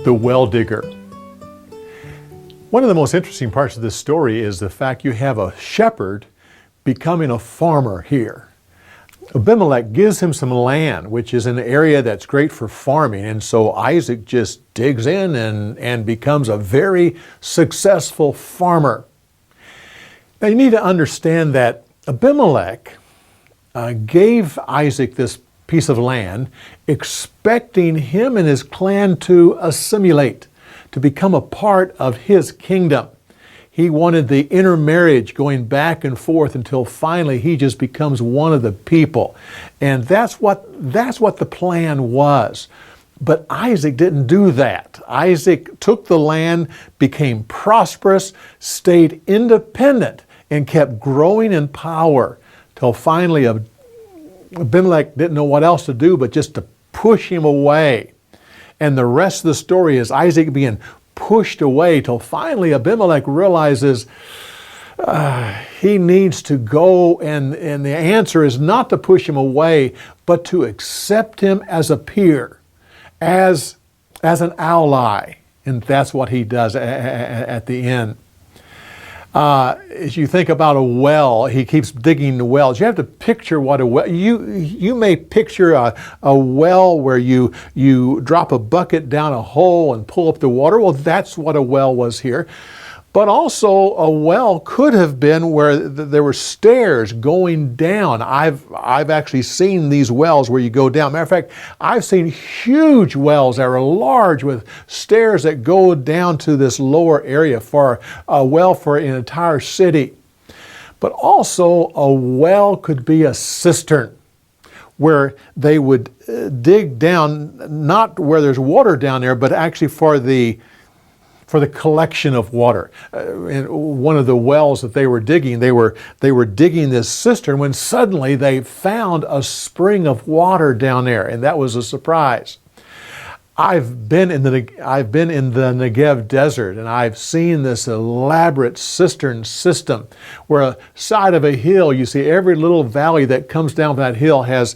The well digger. One of the most interesting parts of this story is the fact you have a shepherd becoming a farmer here. Abimelech gives him some land, which is an area that's great for farming, and so Isaac just digs in and becomes a very successful farmer. Now you need to understand that Abimelech gave Isaac this piece of land, expecting him and his clan to assimilate, to become a part of his kingdom. He wanted the intermarriage going back and forth until finally he just becomes one of the people. And that's what the plan was. But Isaac didn't do that. Isaac took the land, became prosperous, stayed independent, and kept growing in power till finally Abimelech didn't know what else to do but just to push him away. And the rest of the story is Isaac being pushed away till finally Abimelech realizes he needs to go, and the answer is not to push him away, but to accept him as a peer, as an ally. And that's what he does at the end. As you think about a well, he keeps digging the wells. You have to picture what a well, you may picture a well where you drop a bucket down a hole and pull up the water. Well, that's what a well was here. But also a well could have been where there were stairs going down. I've actually seen these wells where you go down. Matter of fact, I've seen huge wells that are large with stairs that go down to this lower area for a well for an entire city. But also a well could be a cistern where they would dig down, not where there's water down there, but actually for the collection of water. In one of the wells that they were digging, they were digging this cistern when suddenly they found a spring of water down there, and that was a surprise. I've been in the Negev desert, and I've seen this elaborate cistern system where a side of a hill, you see every little valley that comes down that hill has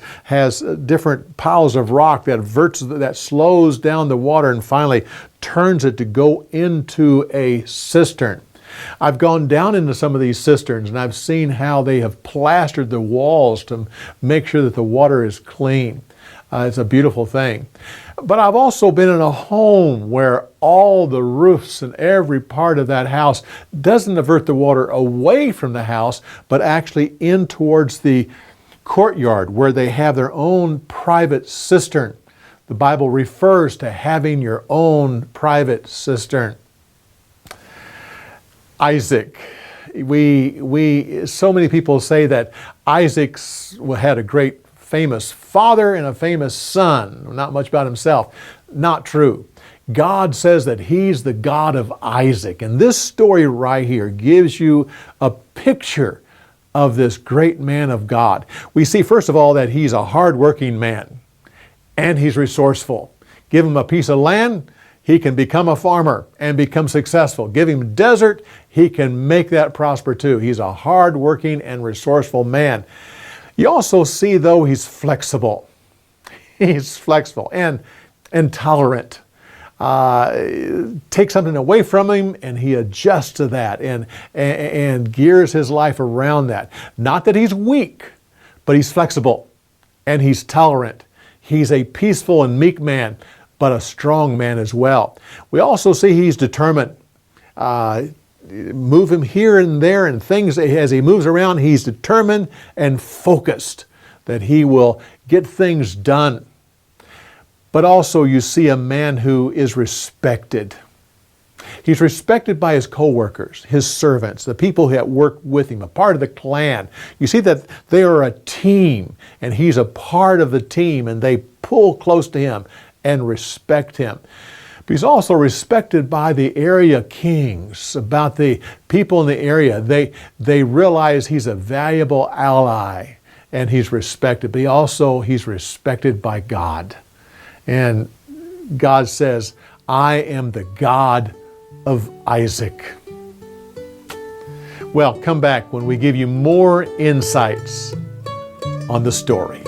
different piles of rock that slows down the water and finally turns it to go into a cistern. I've gone down into some of these cisterns and I've seen how they have plastered the walls to make sure that the water is clean. It's a beautiful thing. But I've also been in a home where all the roofs and every part of that house doesn't divert the water away from the house, but actually in towards the courtyard where they have their own private cistern. The Bible refers to having your own private cistern. Isaac. So many people say that Isaac had a great famous father and a famous son. Not much about himself. Not true. God says that He's the God of Isaac. And this story right here gives you a picture of this great man of God. We see, first of all, that he's a hard-working man and he's resourceful. Give him a piece of land, he can become a farmer and become successful. Give him desert, he can make that prosper too. He's a hard-working and resourceful man. You also see, though, he's flexible. He's flexible and tolerant. Take something away from him and he adjusts to that and gears his life around that. Not that he's weak, but he's flexible and he's tolerant. He's a peaceful and meek man, but a strong man as well. We also see he's determined. Move him here and there and things as he moves around, he's determined and focused that he will get things done. But also you see a man who is respected. He's respected by his co-workers, his servants, the people that work with him, a part of the clan. You see that they are a team and he's a part of the team and they pull close to him and respect him. But he's also respected by the area kings, about the people in the area. They realize he's a valuable ally and he's respected, but he's respected by God. And God says, I am the God of Isaac. Well, come back when we give you more insights on the story.